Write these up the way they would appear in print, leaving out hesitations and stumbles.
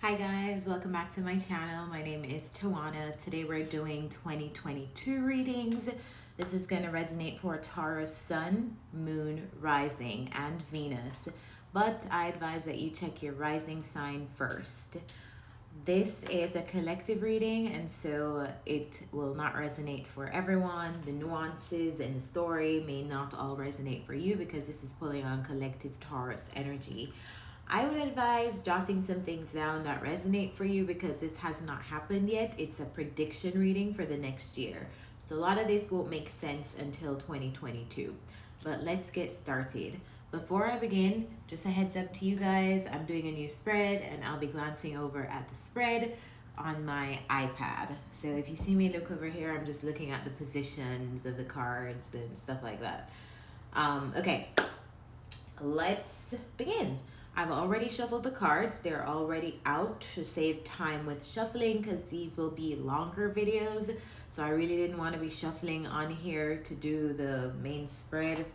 Hi guys, welcome back to my channel. My name is Tawana. Today we're doing 2022 readings. This is going to resonate for Taurus Sun, Moon, Rising, and Venus. But I advise that you check your rising sign first. This is a collective reading, and so it will not resonate for everyone. The nuances in the story may not all resonate for you because this is pulling on collective Taurus energy. I would advise jotting some things down that resonate for you because this has not happened yet. It's a prediction reading for the next year. So a lot of this won't make sense until 2022. But let's get started. Before I begin, just a heads up to you guys, I'm doing a new spread and I'll be glancing over at the spread on my iPad. So if you see me look over here, I'm just looking at the positions of the cards and stuff like that. Okay, let's begin. I've already shuffled the cards. They're already out to save time with shuffling because these will be longer videos. So I really didn't want to be shuffling on here to do the main spread.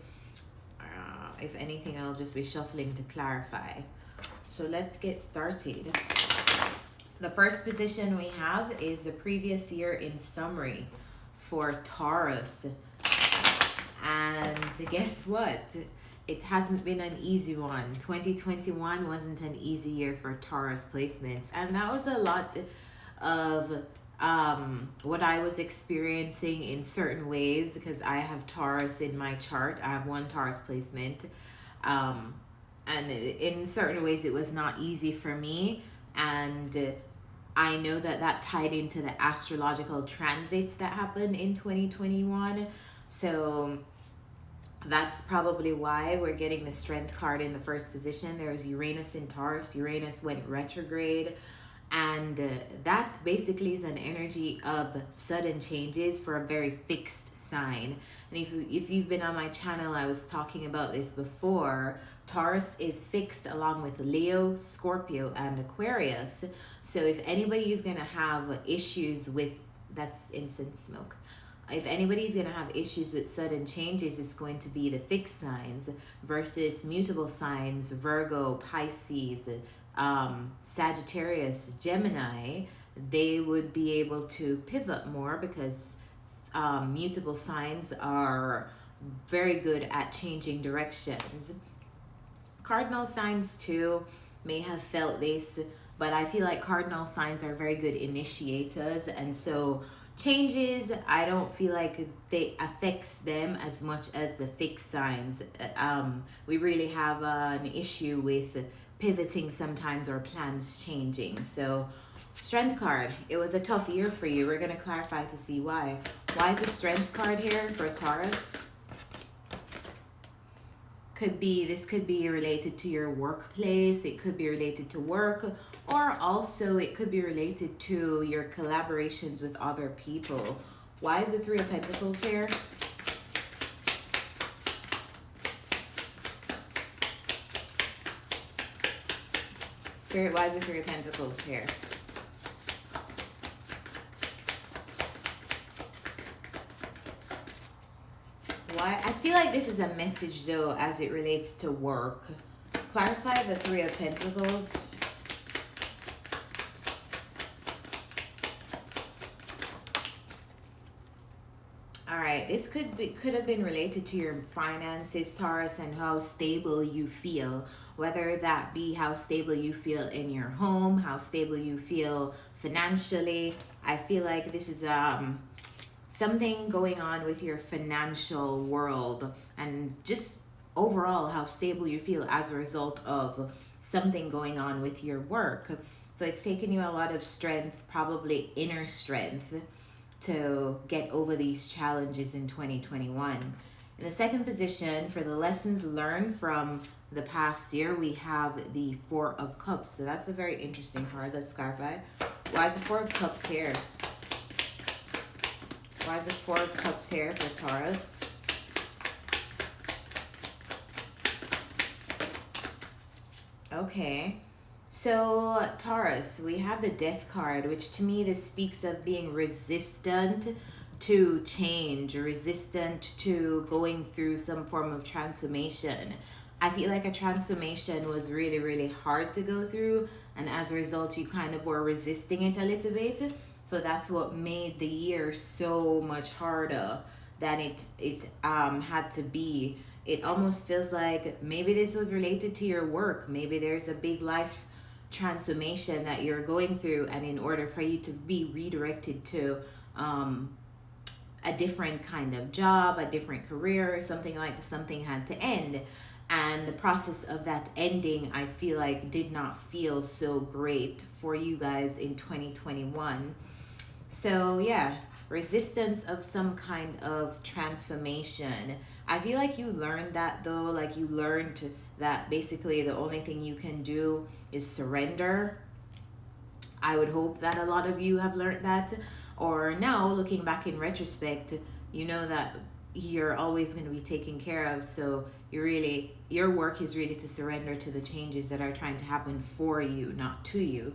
If anything, I'll just be shuffling to clarify. So let's get started. The first position we have is the previous year in summary for Taurus. And guess what? It hasn't been an easy one. 2021 wasn't an easy year for Taurus placements. And that was a lot of what I was experiencing in certain ways because I have Taurus in my chart. I have one Taurus placement. And in certain ways it was not easy for me. And I know that that tied into the astrological transits that happened in 2021. So that's probably why we're getting the Strength card in the first position. There was Uranus in Taurus. Uranus went retrograde. And that basically is an energy of sudden changes for a very fixed sign. And if you've been on my channel, I was talking about this before. Taurus is fixed along with Leo, Scorpio, and Aquarius. So if anybody is going to have issues with, that's incense smoke. If anybody's going to have issues with sudden changes, it's going to be the fixed signs versus mutable signs, Virgo, Pisces, Sagittarius, Gemini. They would be able to pivot more because mutable signs are very good at changing directions. Cardinal signs too may have felt this, but I feel like cardinal signs are very good initiators, and so changes, I don't feel like they affects them as much as the fixed signs. We really have an issue with pivoting sometimes or plans changing. So Strength card, it was a tough year for you. We're going to clarify to see why. Why is the Strength card here for Taurus? This could be related to your workplace. It could be related to work, or also it could be related to your collaborations with other people. Why is the Three of Pentacles here? Spirit, why is the Three of Pentacles here? Why? I feel like this is a message though as it relates to work. Clarify the Three of Pentacles. All right, this could have been related to your finances, Taurus, and how stable you feel. Whether that be how stable you feel in your home, how stable you feel financially. I feel like this is something going on with your financial world and just overall how stable you feel as a result of something going on with your work. So it's taken you a lot of strength, probably inner strength, to get over these challenges in 2021. In the second position, for the lessons learned from the past year, we have the Four of Cups. So that's a very interesting card. Let's clarify. Why is the Four of Cups here? Why is the Four of Cups here for Taurus? Okay. So Taurus, we have the Death card, which to me this speaks of being resistant to change, resistant to going through some form of transformation. I feel like a transformation was really, really hard to go through, and as a result you kind of were resisting it a little bit. So that's what made the year so much harder than it had to be. It almost feels like maybe this was related to your work. Maybe there's a big life transformation that you're going through, and in order for you to be redirected to a different kind of job, a different career, or something like that, something had to end. And the process of that ending, I feel like, did not feel so great for you guys in 2021. So yeah, resistance of some kind of transformation. I feel like you learned that though, like you learned that basically the only thing you can do is surrender. I would hope that a lot of you have learned that. Or now, looking back in retrospect, you know that you're always going to be taken care of. So your work is really to surrender to the changes that are trying to happen for you, not to you.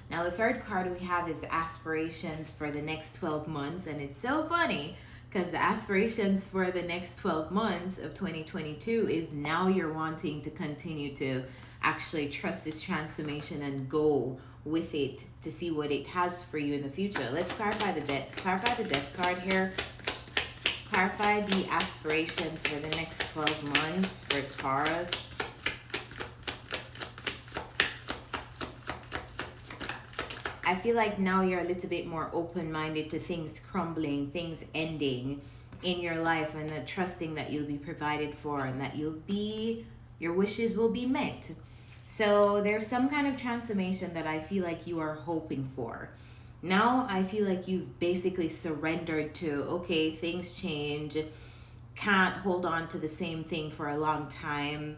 Now, the third card we have is aspirations for the next 12 months. And it's so funny because the aspirations for the next 12 months of 2022 is now you're wanting to continue to actually trust this transformation and go with it to see what it has for you in the future. Let's clarify the death card here. Clarify the aspirations for the next 12 months for Taurus. I feel like now you're a little bit more open-minded to things crumbling, things ending in your life, and trusting that you'll be provided for and that your wishes will be met. So there's some kind of transformation that I feel like you are hoping for. Now I feel like you've basically surrendered to, okay, things change, can't hold on to the same thing for a long time,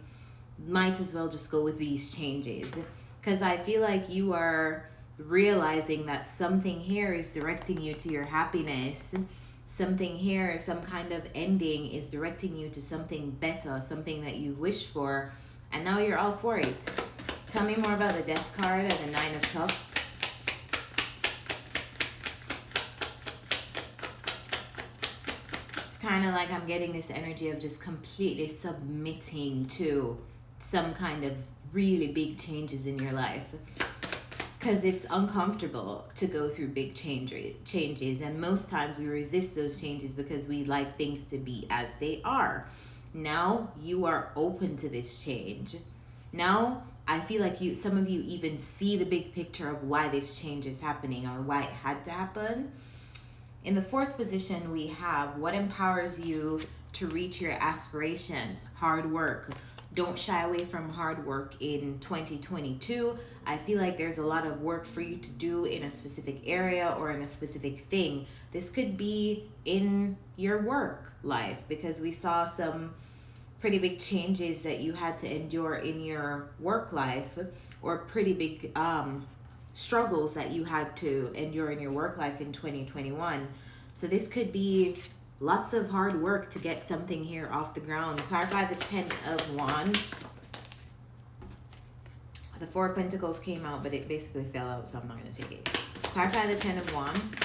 might as well just go with these changes. Because I feel like you are realizing that something here is directing you to your happiness. Something here, some kind of ending is directing you to something better, something that you wish for, and now you're all for it. Tell me more about the Death card and the Nine of Cups. It's kind of like I'm getting this energy of just completely submitting to some kind of really big changes in your life. Because it's uncomfortable to go through big changes, and most times we resist those changes because we like things to be as they are. Now you are open to this change. Now I feel like some of you even see the big picture of why this change is happening or why it had to happen. In the fourth position, we have what empowers you to reach your aspirations. Hard work. Don't shy away from hard work in 2022. I feel like there's a lot of work for you to do in a specific area or in a specific thing. This could be in your work life because we saw some pretty big changes that you had to endure in your work life, or pretty big struggles that you had to endure in your work life in 2021. So this could be lots of hard work to get something here off the ground. Clarify the Ten of Wands. The Four of Pentacles came out, but it basically fell out, so I'm not going to take it. Clarify the Ten of Wands.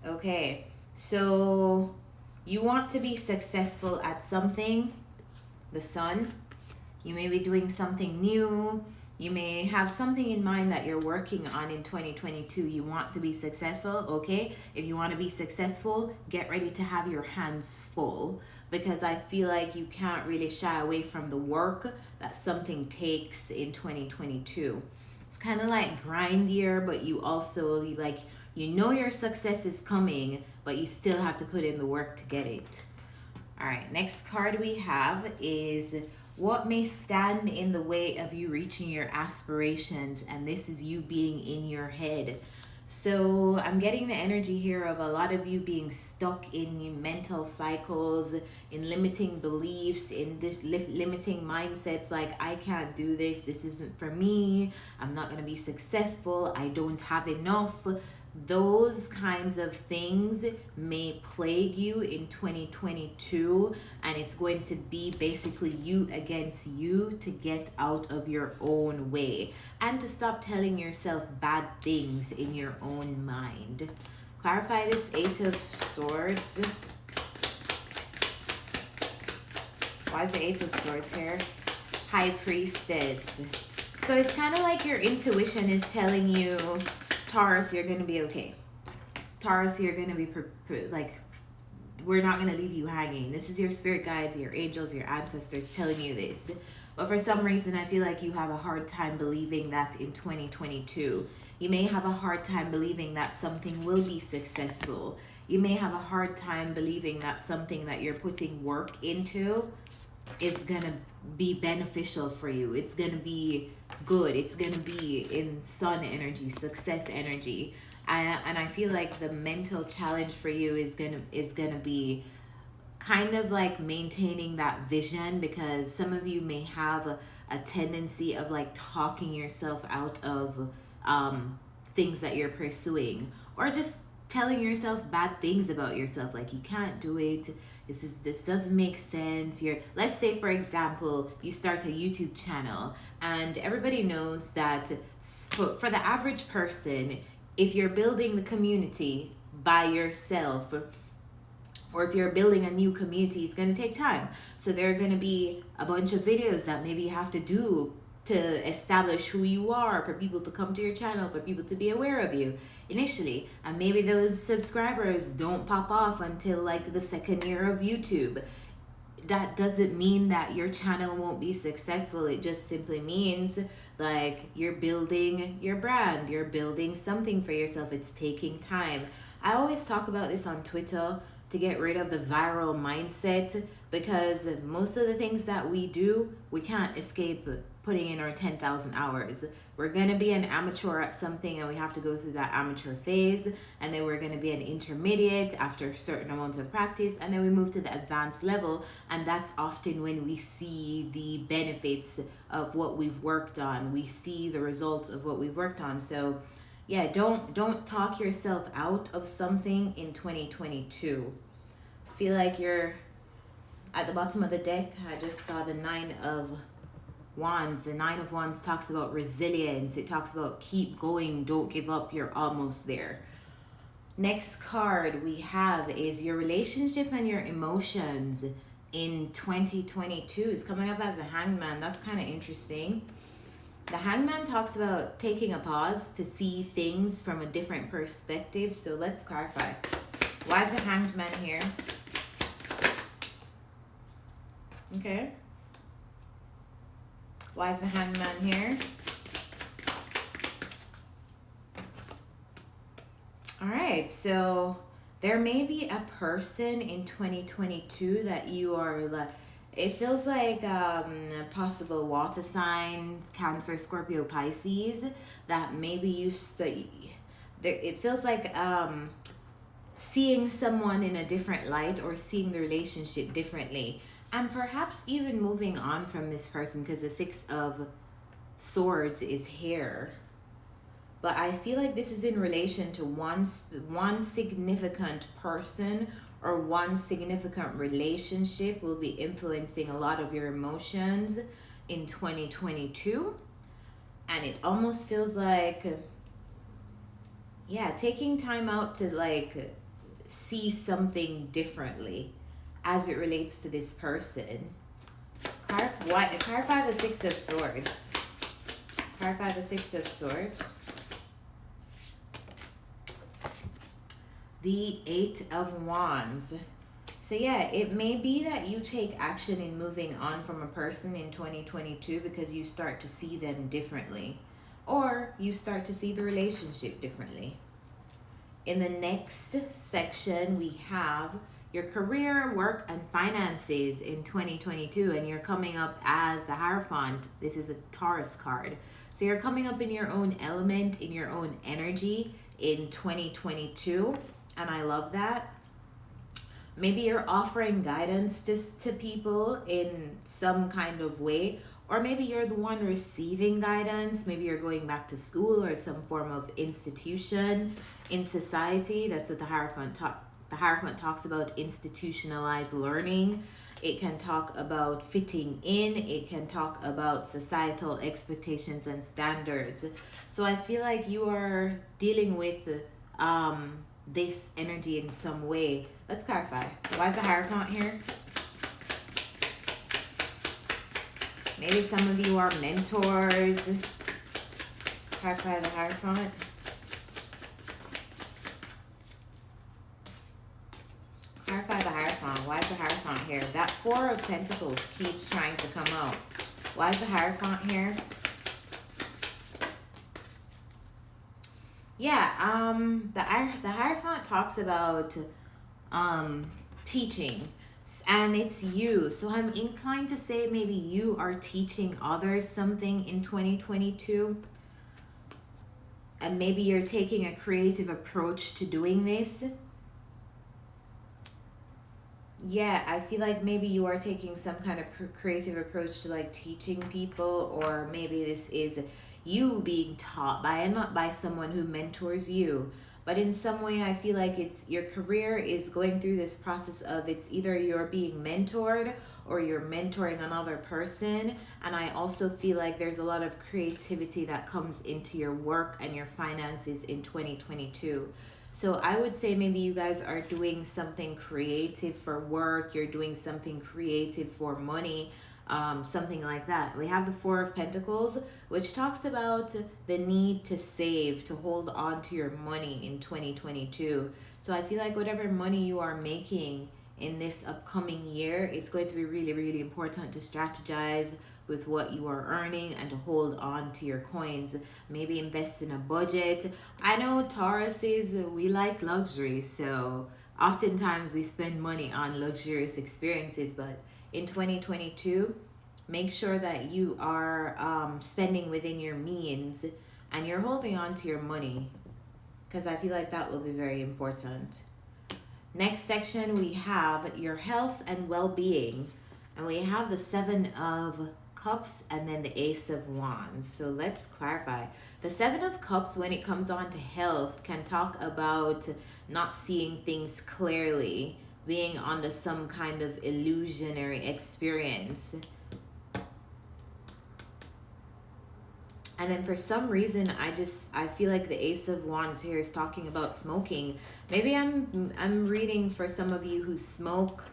Okay, so you want to be successful at something, the Sun. You may be doing something new. You may have something in mind that you're working on in 2022. You want to be successful, okay? If you want to be successful, get ready to have your hands full, because I feel like you can't really shy away from the work that something takes in 2022. It's kind of like grind year, but you also like, you know your success is coming, but you still have to put in the work to get it. All right, next card we have is what may stand in the way of you reaching your aspirations, and this is you being in your head. So I'm getting the energy here of a lot of you being stuck in your mental cycles, in limiting beliefs, in limiting mindsets like, I can't do this, this isn't for me, I'm not going to be successful, I don't have enough. Those kinds of things may plague you in 2022, and it's going to be basically you against you to get out of your own way and to stop telling yourself bad things in your own mind. Clarify this Eight of Swords. Why is the Eight of Swords here? High Priestess. So it's kind of like your intuition is telling you, Taurus, you're going to be okay. Taurus, you're going to be like, we're not going to leave you hanging. This is your spirit guides, your angels, your ancestors telling you this. But for some reason, I feel like you have a hard time believing that in 2022. You may have a hard time believing that something will be successful. You may have a hard time believing that something that you're putting work into is going to be beneficial for you. It's going to be good. It's going to be in sun energy, success energy. And I feel like the mental challenge for you is gonna be kind of like maintaining that vision, because some of you may have a tendency of like talking yourself out of things that you're pursuing, or just telling yourself bad things about yourself, like you can't do it, this doesn't make sense. Let's say for example you start a YouTube channel, and everybody knows that for the average person, if you're building the community by yourself, or if you're building a new community, it's going to take time. So there are going to be a bunch of videos that maybe you have to do to establish who you are, for people to come to your channel, for people to be aware of you initially. And maybe those subscribers don't pop off until like the second year of YouTube. That doesn't mean that your channel won't be successful. It just simply means like you're building your brand, you're building something for yourself. It's taking time. I always talk about this on Twitter, to get rid of the viral mindset, because most of the things that we do, we can't escape putting in our 10,000 hours. We're going to be an amateur at something, and we have to go through that amateur phase, and then we're going to be an intermediate after a certain amount of practice, and then we move to the advanced level, and that's often when we see the benefits of what we've worked on. We see the results of what we've worked on. So yeah, don't talk yourself out of something in 2022. Feel like you're at the bottom of the deck. I just saw the 9 of Wands. The 9 of Wands talks about resilience. It talks about keep going, don't give up, you're almost there. Next card we have is your relationship and your emotions in 2022. It's coming up as a Hangman. That's kind of interesting. The Hangman talks about taking a pause to see things from a different perspective. So let's clarify. Why is the Hanged Man here? Okay. Why is the Hanged Man here? All right, so there may be a person in 2022 that you are like, it feels like possible water signs, Cancer, Scorpio, Pisces, that maybe it feels like seeing someone in a different light, or seeing the relationship differently, and perhaps even moving on from this person, because the 6 of Swords is here. But I feel like this is in relation to one significant person, or one significant relationship will be influencing a lot of your emotions in 2022. And it almost feels like, yeah, taking time out to like see something differently as it relates to this person. Clarify the 6 of Swords. Clarify the 6 of Swords. The 8 of Wands. So yeah, it may be that you take action in moving on from a person in 2022 because you start to see them differently, or you start to see the relationship differently. In the next section, we have your career, work, and finances in 2022, and you're coming up as the Hierophant. This is a Taurus card. So you're coming up in your own element, in your own energy in 2022. And I love that. Maybe you're offering guidance to people in some kind of way, or maybe you're the one receiving guidance. Maybe you're going back to school or some form of institution in society. That's what the Hierophant talks about, institutionalized learning. It can talk about fitting in. It can talk about societal expectations and standards. So I feel like you are dealing with this energy in some way. Let's clarify. Why is the Hierophant here? Maybe some of you are mentors. Clarify the Hierophant. Clarify the Hierophant. Why is the Hierophant here? That Four of Pentacles keeps trying to come out. Why is the Hierophant here? Yeah, the Hierophant talks about teaching, and it's you. So I'm inclined to say maybe you are teaching others something in 2022, and maybe you're taking a creative approach to doing this. Yeah, I feel like maybe you are taking some kind of creative approach to like teaching people, or maybe this is you being taught by, and not by someone who mentors you, but in some way I feel like it's your career is going through this process of, it's either you're being mentored or you're mentoring another person. And I also feel like there's a lot of creativity that comes into your work and your finances in 2022. So I would say maybe you guys are doing something creative for work, you're doing something creative for money, something like that. We have the Four of Pentacles, which talks about the need to save, to hold on to your money in 2022. So I feel like whatever money you are making in this upcoming year, it's going to be really, really important to strategize with what you are earning and to hold on to your coins. Maybe invest in a budget. I know Tauruses, we like luxury, so oftentimes we spend money on luxurious experiences, but in 2022, make sure that you are spending within your means and you're holding on to your money, because I feel like that will be very important. Next section, we have your health and well-being, and we have the Seven of Cups and then the Ace of Wands. So let's clarify. The Seven of Cups, when it comes on to health, can talk about not seeing things clearly, being under some kind of illusionary experience. And then for some reason, I feel like the Ace of Wands here is talking about smoking. Maybe I'm reading for some of you who smoke.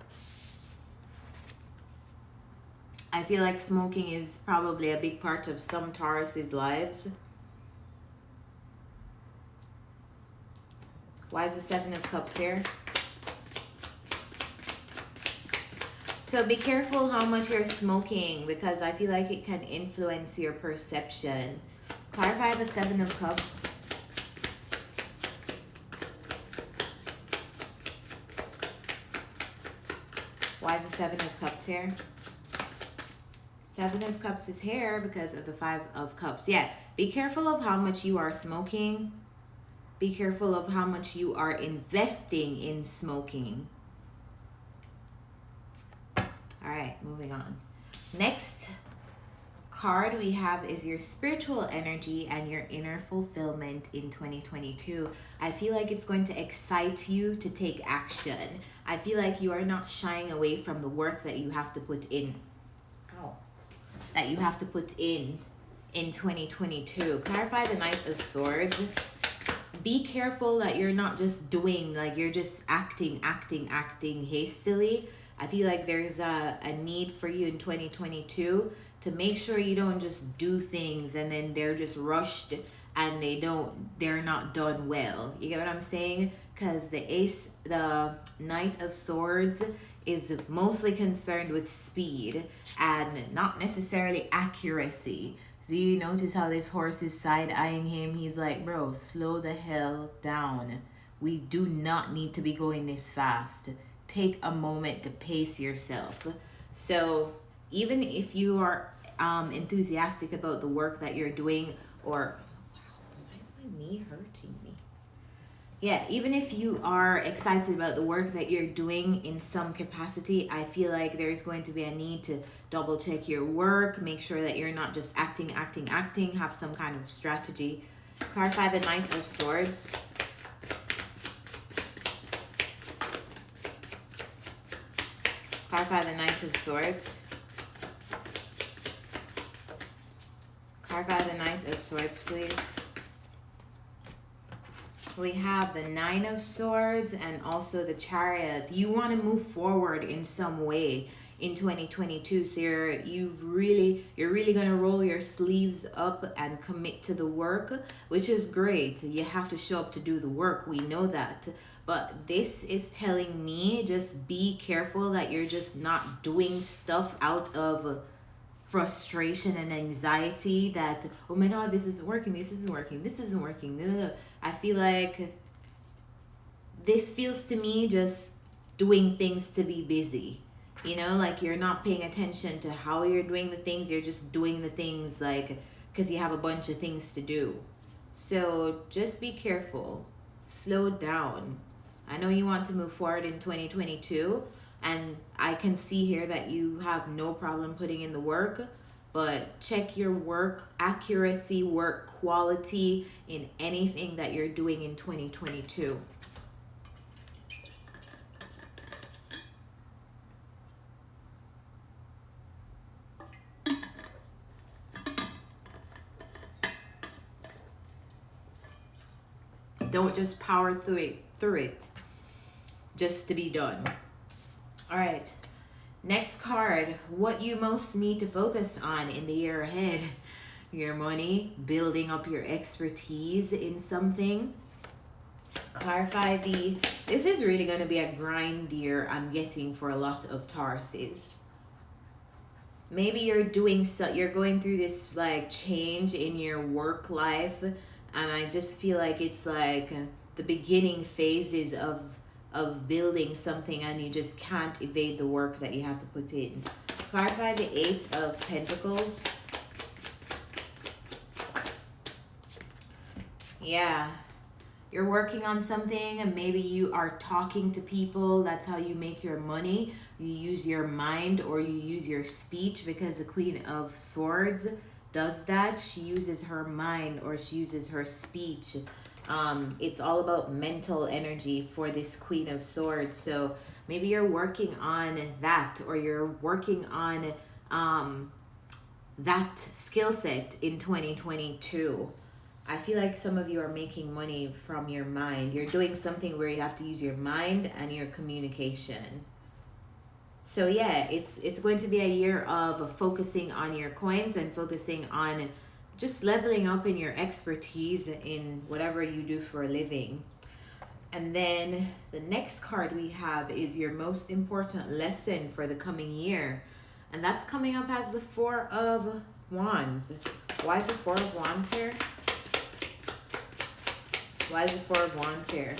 I feel like smoking is probably a big part of some Taurus's lives. Why is the Seven of Cups here? So be careful how much you're smoking, because I feel like it can influence your perception. Clarify the Seven of Cups. Why is the Seven of Cups here? Seven of Cups is here because of the Five of Cups. Yeah, be careful of how much you are smoking. Be careful of how much you are investing in smoking. All right, moving on. Next card we have is your spiritual energy and your inner fulfillment in 2022. I feel like it's going to excite you to take action. I feel like you are not shying away from the work that you have to put in. That you have to put in 2022. Clarify the Knight of Swords. Be careful that you're not just doing, like you're just acting hastily. I feel like there's a need for you in 2022 to make sure you don't just do things and then they're just rushed and they're not done well. You get what I'm saying? Because the Knight of Swords is mostly concerned with speed and not necessarily accuracy. So you notice how this horse is side-eyeing him? He's like, bro, slow the hell down. We do not need to be going this fast. Take a moment to pace yourself. So even if you are enthusiastic about the work that you're doing, or why is my knee hurting me? Yeah, even if you are excited about the work that you're doing in some capacity, I feel like there's going to be a need to double check your work, make sure that you're not just acting, have some kind of strategy. Clarify the Knight of Swords. Clarify the Knight of Swords. Clarify the Knight of Swords, please. We have the Nine of Swords and also the Chariot. You want to move forward in some way in 2022. So you're really gonna roll your sleeves up and commit to the work, which is great. You have to show up to do the work, we know that. But this is telling me just be careful that you're just not doing stuff out of frustration and anxiety that, oh my god, this isn't working, this isn't working, this isn't working. I feel like this feels to me just doing things to be busy. You know, like you're not paying attention to how you're doing the things, you're just doing the things like because you have a bunch of things to do. So just be careful, slow down. I know you want to move forward in 2022, and I can see here that you have no problem putting in the work, but check your work accuracy, work quality in anything that you're doing in 2022. Don't just power through it just to be done. All right. Next card, what you most need to focus on in the year ahead. Your money, building up your expertise in something. Clarify this is really going to be a grind year I'm getting for a lot of Tauruses. Maybe you're going through this like change in your work life, and I just feel like it's like the beginning phases of building something, and you just can't evade the work that you have to put in. Clarify the 8 of Pentacles. Yeah, you're working on something, and maybe you are talking to people. That's how you make your money. You use your mind or you use your speech, because the Queen of Swords does that. She uses her mind or she uses her speech. It's all about mental energy for this Queen of Swords. So maybe you're working on that, or you're working on that skill set in 2022. I feel like some of you are making money from your mind. You're doing something where you have to use your mind and your communication. So yeah, it's going to be a year of focusing on your coins and focusing on just leveling up in your expertise in whatever you do for a living. And then the next card we have is your most important lesson for the coming year. And that's coming up as the 4 of Wands. Why is the 4 of Wands here? Why is the 4 of Wands here?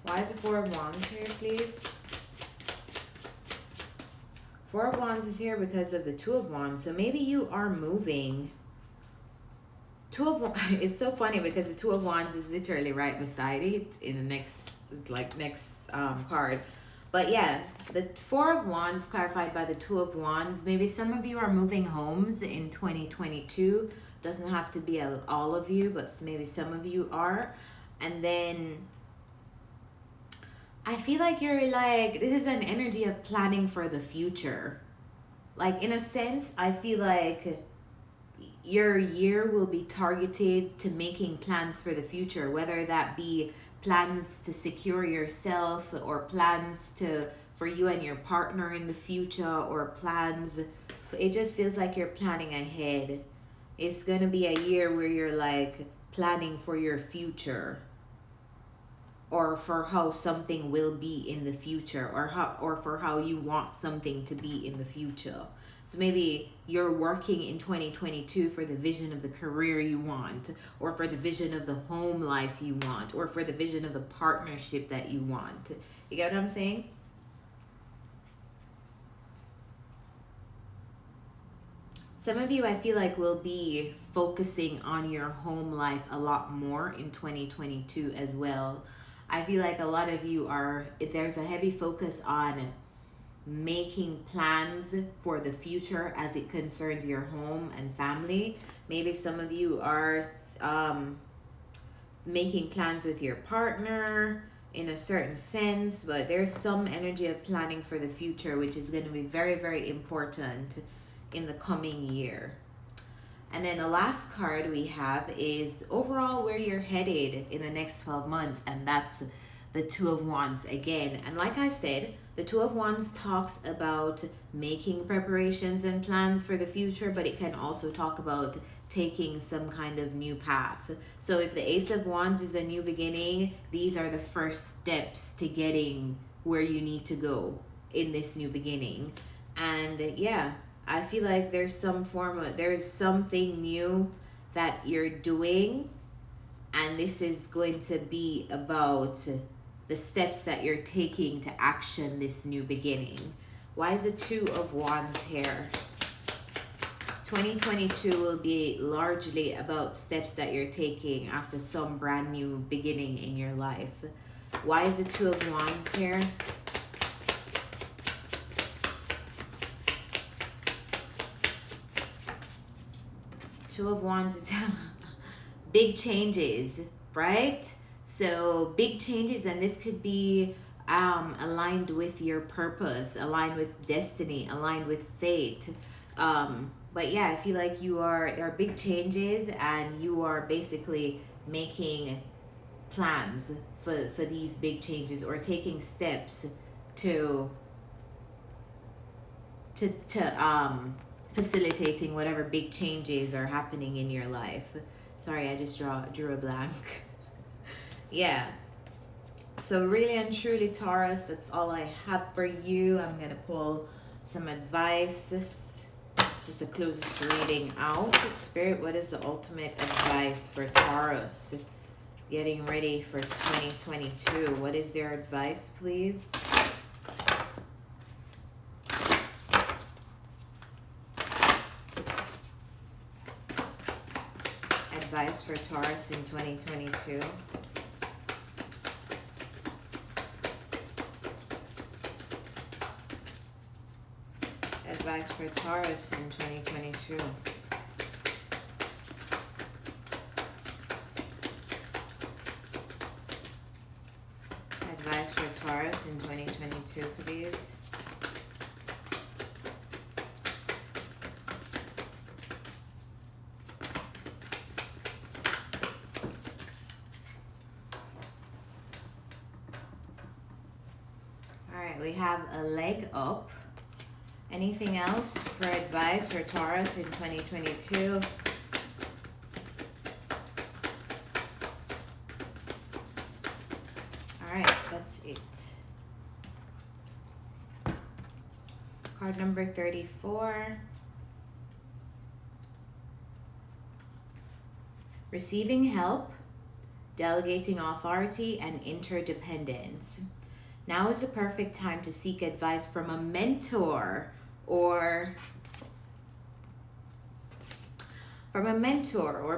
Why is the 4 of Wands here, please? 4 of Wands is here because of the 2 of Wands. So maybe you are moving. It's so funny because the 2 of Wands is literally right beside it in the next card. But yeah, the 4 of Wands clarified by the 2 of Wands. Maybe some of you are moving homes in 2022. Doesn't have to be all of you, but maybe some of you are. And then I feel like you're like, this is an energy of planning for the future. Like in a sense, I feel like your year will be targeted to making plans for the future, whether that be plans to secure yourself, or plans for you and your partner in the future, or plans. It just feels like you're planning ahead. It's going to be a year where you're like planning for your future, or for how something will be in the future, or for how you want something to be in the future. So maybe you're working in 2022 for the vision of the career you want, or for the vision of the home life you want, or for the vision of the partnership that you want. You get what I'm saying? Some of you, I feel like, will be focusing on your home life a lot more in 2022 as well. I feel like a lot of you there's a heavy focus on making plans for the future as it concerns your home and family. Maybe some of you are making plans with your partner in a certain sense, but there's some energy of planning for the future, which is going to be very, very important in the coming year. And then the last card we have is overall where you're headed in the next 12 months, and that's the Two of Wands again. And like I said, the Two of Wands talks about making preparations and plans for the future, but it can also talk about taking some kind of new path. So if the Ace of Wands is a new beginning, these are the first steps to getting where you need to go in this new beginning. And yeah, I feel like there's something new that you're doing, and this is going to be about the steps that you're taking to action this new beginning. Why is the Two of Wands here? 2022 will be largely about steps that you're taking after some brand new beginning in your life. Why is the Two of Wands here? Two of Wands is big changes, right? So big changes, and this could be aligned with your purpose, aligned with destiny, aligned with fate. But yeah, I feel like there are big changes, and you are basically making plans for these big changes, or taking steps to facilitating whatever big changes are happening in your life. Sorry, I just drew a blank. Yeah. So really and truly, Taurus, that's all I have for you. I'm gonna pull some advice. It's just the closest reading out. Spirit, what is the ultimate advice for Taurus getting ready for 2022? What is their advice, please? Advice for Taurus in 2022. Advice for Taurus in 2022. Advice for Taurus in 2022, please. We have a leg up. Anything else for advice for Taurus in 2022? All right, that's it. Card number 34. Receiving help, delegating authority, and interdependence. Now is the perfect time to seek advice from a mentor or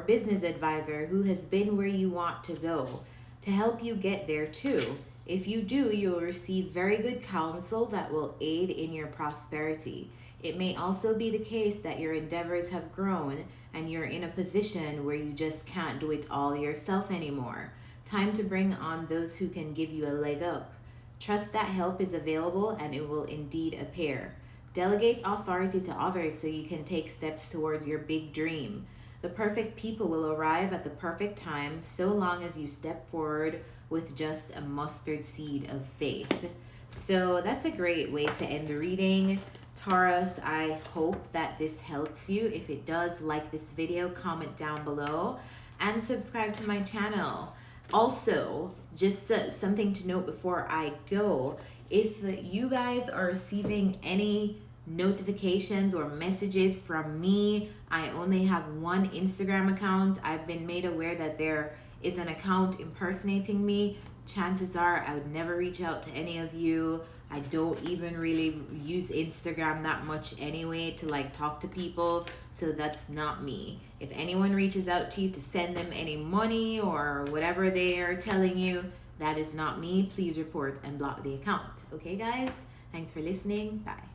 business advisor who has been where you want to go to help you get there too. If you do, you will receive very good counsel that will aid in your prosperity. It may also be the case that your endeavors have grown and you're in a position where you just can't do it all yourself anymore. Time to bring on those who can give you a leg up. Trust that help is available and it will indeed appear. Delegate authority to others so you can take steps towards your big dream. The perfect people will arrive at the perfect time so long as you step forward with just a mustard seed of faith. So that's a great way to end the reading. Taurus, I hope that this helps you. If it does, like this video, comment down below, and subscribe to my channel. Also, just something to note before I go, if you guys are receiving any notifications or messages from me, I only have one Instagram account. I've been made aware that there is an account impersonating me. Chances are I would never reach out to any of you. I don't even really use Instagram that much anyway to like talk to people, so that's not me. If anyone reaches out to you to send them any money or whatever they are telling you, that is not me. Please report and block the account. Okay guys, thanks for listening. Bye.